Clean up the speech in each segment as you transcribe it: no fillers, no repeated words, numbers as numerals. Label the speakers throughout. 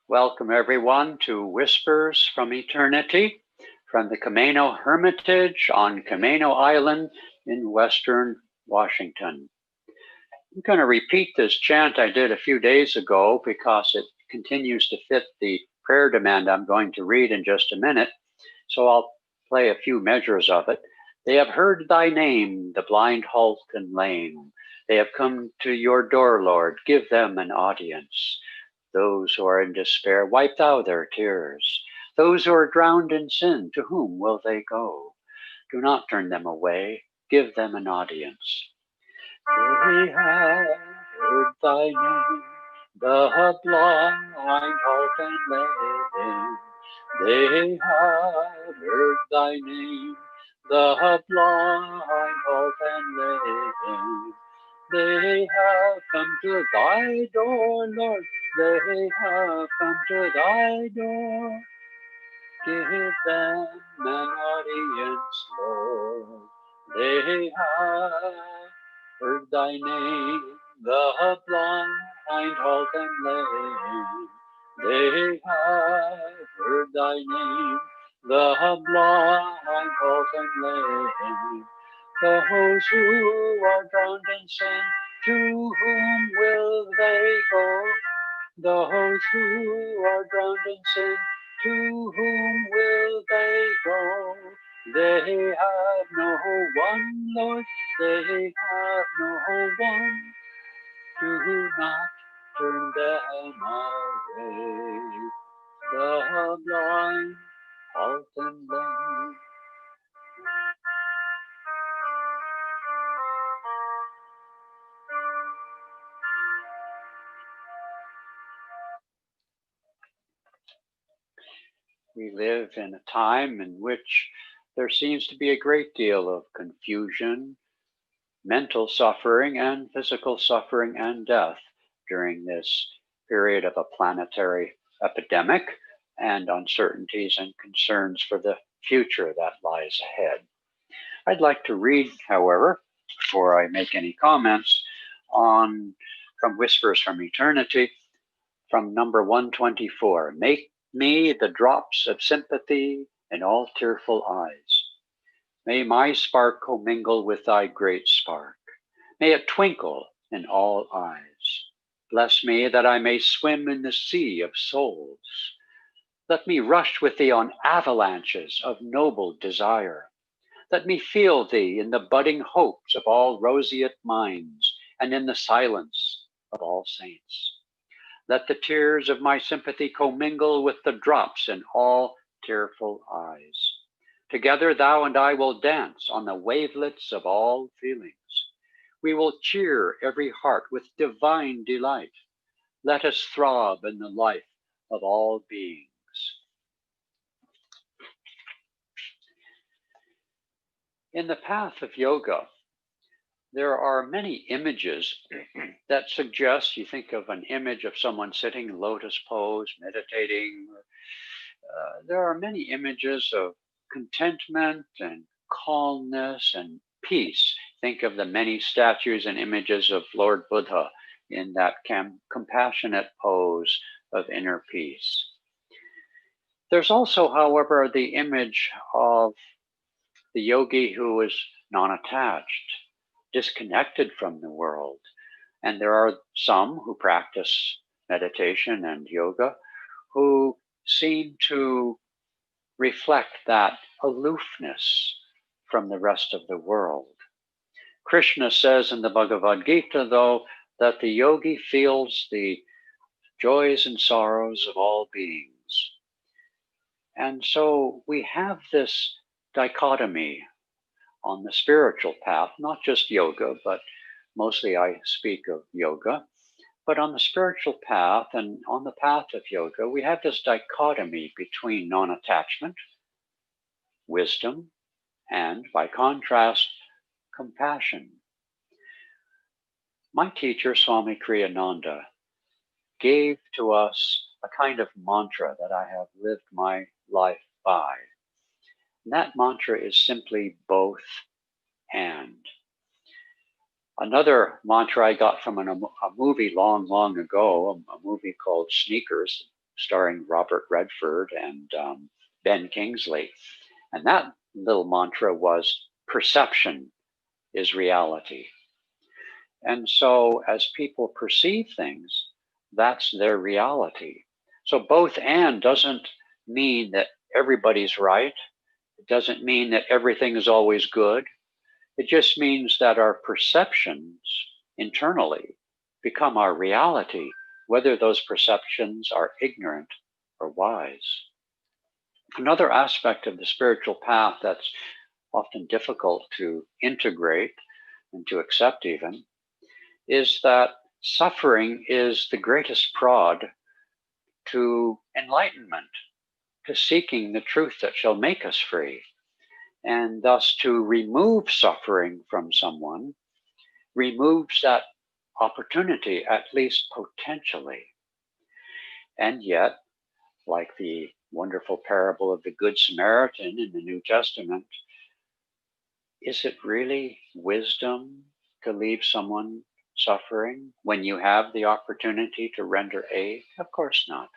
Speaker 1: Welcome everyone to Whispers from Eternity from the Camino Hermitage on Camino Island in Western Washington. I'm going to repeat this chant I did a few days ago because it continues to fit the prayer demand I'm going to read in just a minute. So I'll play a few measures of it. They have heard thy name, the blind, halt, and lame. They have come to your door, Lord. Give them an audience. Those who are in despair, wipe thou their tears. Those who are drowned in sin, to whom will they go? Do not turn them away. Give them an audience. They have heard thy name, the blind, halt, and lame. They have heard thy name, the blind, halt, and lame. They have come to thy door, Lord. They have come to thy door. Give them an audience, Lord. They have heard thy name, the blind, halt, and lame. They have heard thy name, the blind, halt, and lame. Those who are drowned in sin, to whom will they go? Those who are drowned in sin, to whom will they go? They have no one, Lord, they have no one. Do not turn them away. The blind, halt, and lame. We live in a time in which there seems to be a great deal of confusion, mental suffering, and physical suffering and death during this period of a planetary epidemic and uncertainties and concerns for the future that lies ahead. I'd like to read, however, before I make any comments, from Whispers from Eternity, from number 124. Make me the drops of sympathy in all tearful eyes. May my spark commingle with thy great spark. May it twinkle in all eyes. Bless me that I may swim in the sea of souls. Let me rush with thee on avalanches of noble desire. Let me feel thee in the budding hopes of all roseate minds and in the silence of all saints. Let the tears of my sympathy commingle with the drops in all tearful eyes. Together thou and I will dance on the wavelets of all feelings. We will cheer every heart with divine delight. Let us throb in the life of all beings. In the path of yoga, there are many images that suggest, you think of an image of someone sitting in lotus pose, meditating. There are many images of contentment and calmness and peace. Think of the many statues and images of Lord Buddha in that compassionate pose of inner peace. There's also, however, the image of the yogi who is non-attached, disconnected from the world. And there are some who practice meditation and yoga who seem to reflect that aloofness from the rest of the world. Krishna says in the Bhagavad Gita, though, that the yogi feels the joys and sorrows of all beings. And so we have this dichotomy on the spiritual path, not just yoga, but mostly I speak of yoga. But on the spiritual path and on the path of yoga, we have this dichotomy between non-attachment, wisdom, and by contrast, compassion. My teacher, Swami Kriyananda, gave to us a kind of mantra that I have lived my life by. And that mantra is simply both and. Another mantra I got from a movie long, long ago, a movie called Sneakers, starring Robert Redford and Ben Kingsley. And that little mantra was perception is reality. And so as people perceive things, that's their reality. So both and doesn't mean that everybody's right. It doesn't mean that everything is always good. It just means that our perceptions internally become our reality, whether those perceptions are ignorant or wise. Another aspect of the spiritual path that's often difficult to integrate and to accept even is that suffering is the greatest prod to enlightenment, to seeking the truth that shall make us free. And thus to remove suffering from someone removes that opportunity, at least potentially. And yet, like the wonderful parable of the Good Samaritan in the New Testament, is it really wisdom to leave someone suffering when you have the opportunity to render aid? Of course not.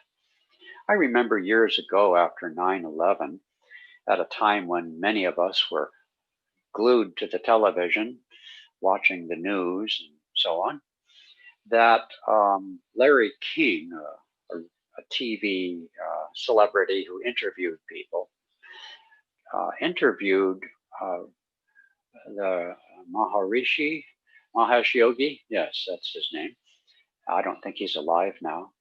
Speaker 1: I remember years ago after 9/11, at a time when many of us were glued to the television, watching the news and so on, that Larry King, a TV celebrity who interviewed people, interviewed the Mahesh Yogi. Yes, that's his name. I don't think he's alive now.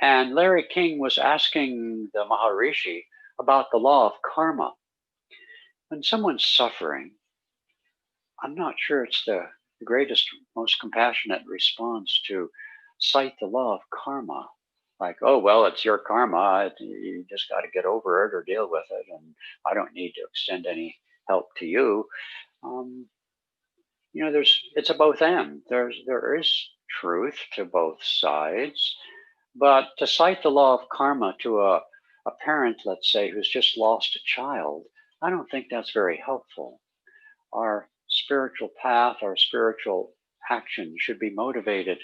Speaker 1: And Larry King was asking the Maharishi about the law of karma. When someone's suffering, I'm not sure it's the greatest, most compassionate response to cite the law of karma. Like, oh, well, it's your karma. You just got to get over it or deal with it. And I don't need to extend any help to you. It's a both and. There is truth to both sides. But to cite the law of karma to a parent, let's say, who's just lost a child, I don't think that's very helpful. Our spiritual path, our spiritual action should be motivated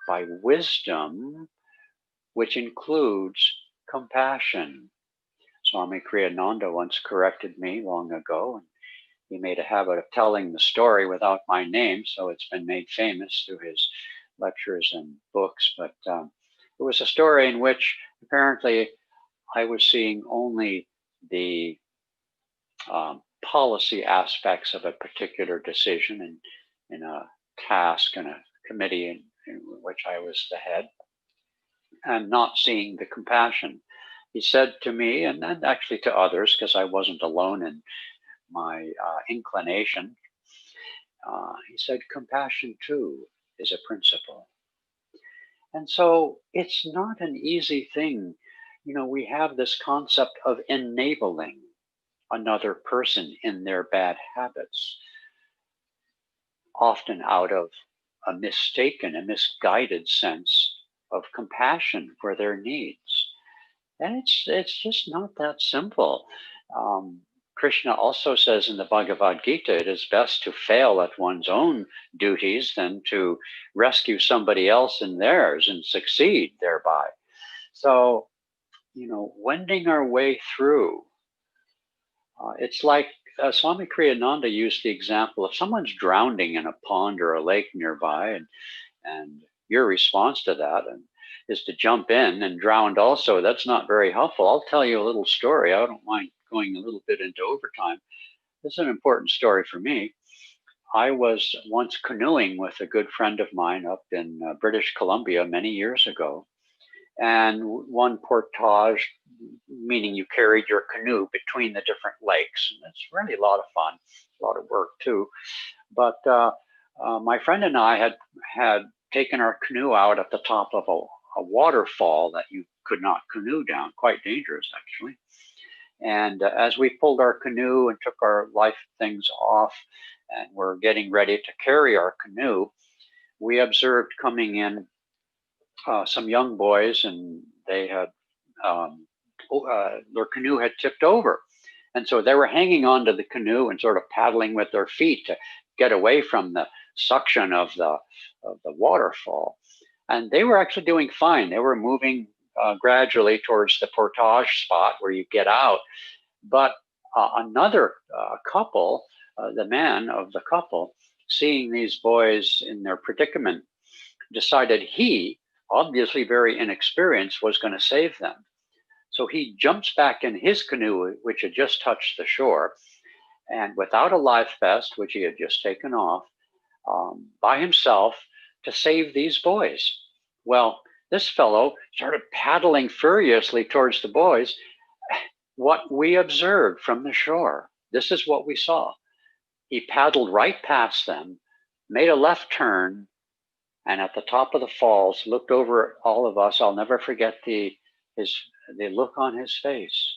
Speaker 1: by wisdom, which includes compassion. Swami Kriyananda once corrected me long ago, and he made a habit of telling the story without my name, so it's been made famous through his lectures and books. But it was a story in which apparently I was seeing only the policy aspects of a particular decision in a task and a committee in which I was the head, and not seeing the compassion. He said to me, and actually to others, because I wasn't alone in my inclination, he said, compassion too is a principle. And so it's not an easy thing. We have this concept of enabling another person in their bad habits, often out of a mistaken, a misguided sense of compassion for their needs. And it's just not that simple. Krishna also says in the Bhagavad Gita, it is best to fail at one's own duties than to rescue somebody else in theirs and succeed thereby. So, wending our way through, it's like Swami Kriyananda used the example, if someone's drowning in a pond or a lake nearby, and your response to that is to jump in and drown also, that's not very helpful. I'll tell you a little story. I don't mind going a little bit into overtime. This is an important story for me. I was once canoeing with a good friend of mine up in British Columbia many years ago. And one portage, meaning you carried your canoe between the different lakes. And it's really a lot of fun, a lot of work too. But my friend and I had taken our canoe out at the top of a waterfall that you could not canoe down, quite dangerous actually. And as we pulled our canoe and took our life things off and were getting ready to carry our canoe, we observed coming in some young boys, and they had their canoe had tipped over. And so they were hanging onto the canoe and sort of paddling with their feet to get away from the suction of the waterfall. And they were actually doing fine. They were moving gradually towards the portage spot where you get out. But another couple, the man of the couple, seeing these boys in their predicament, decided he, obviously very inexperienced, was going to save them. So he jumps back in his canoe, which had just touched the shore, and without a life vest, which he had just taken off, by himself to save these boys. Well, this fellow started paddling furiously towards the boys. What we observed from the shore, this is what we saw. He paddled right past them, made a left turn, and at the top of the falls, looked over at all of us. I'll never forget the look on his face.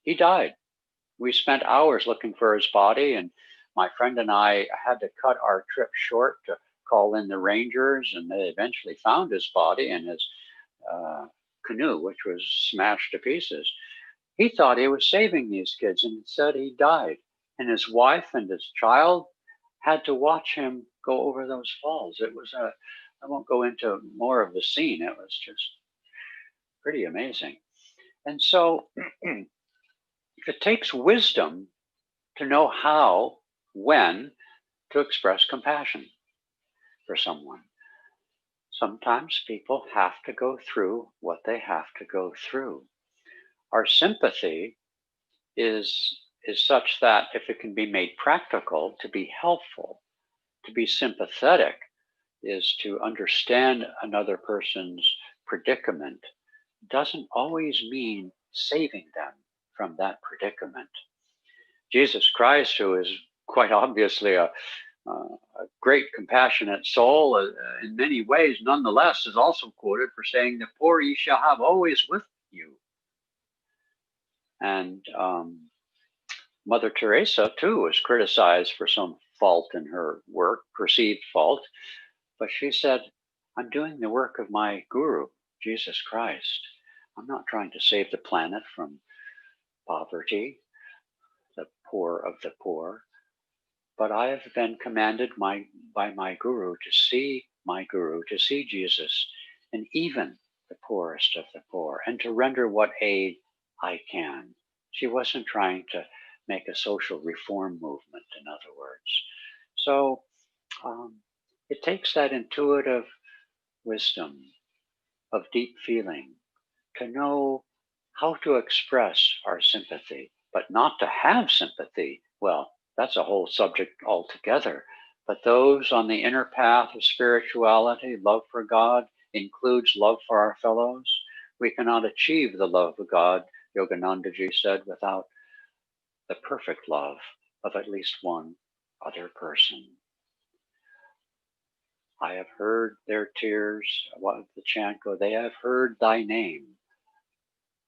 Speaker 1: He died. We spent hours looking for his body, and my friend and I had to cut our trip short to call in the rangers, and they eventually found his body and his canoe, which was smashed to pieces. He thought he was saving these kids, and instead he died. And his wife and his child had to watch him go over those falls. It was I won't go into more of the scene. It was just pretty amazing. And so it takes wisdom to know how, when to express compassion for someone. Sometimes people have to go through what they have to go through. Our sympathy is such that if it can be made practical to be helpful, to be sympathetic is to understand another person's predicament, doesn't always mean saving them from that predicament. Jesus Christ, who is quite obviously a great compassionate soul in many ways, nonetheless is also quoted for saying, "The poor ye shall have always with you." And Mother Teresa, too, was criticized for some fault in her work, perceived fault, but she said, "I'm doing the work of my guru, Jesus Christ. I'm not trying to save the planet from poverty, the poor of the poor, but I have been commanded by my guru to see Jesus, and even the poorest of the poor, and to render what aid I can." She wasn't trying to make a social reform movement, in other words. So it takes that intuitive wisdom of deep feeling to know how to express our sympathy, but not to have sympathy. Well, that's a whole subject altogether. But those on the inner path of spirituality, love for God, includes love for our fellows. We cannot achieve the love of God, Yoganandaji said, without the perfect love of at least one other person. I have heard their tears. What the chant go? They have heard thy name,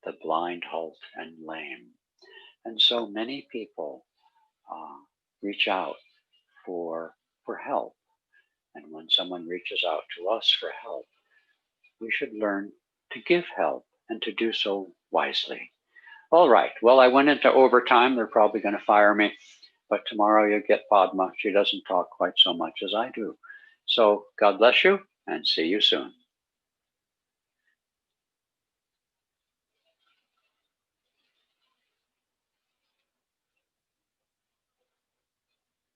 Speaker 1: the blind, halt, and lame. And so many people reach out for help. And when someone reaches out to us for help, we should learn to give help and to do so wisely. All right. Well, I went into overtime. They're probably going to fire me. But tomorrow you'll get Padma. She doesn't talk quite so much as I do. So God bless you and see you soon.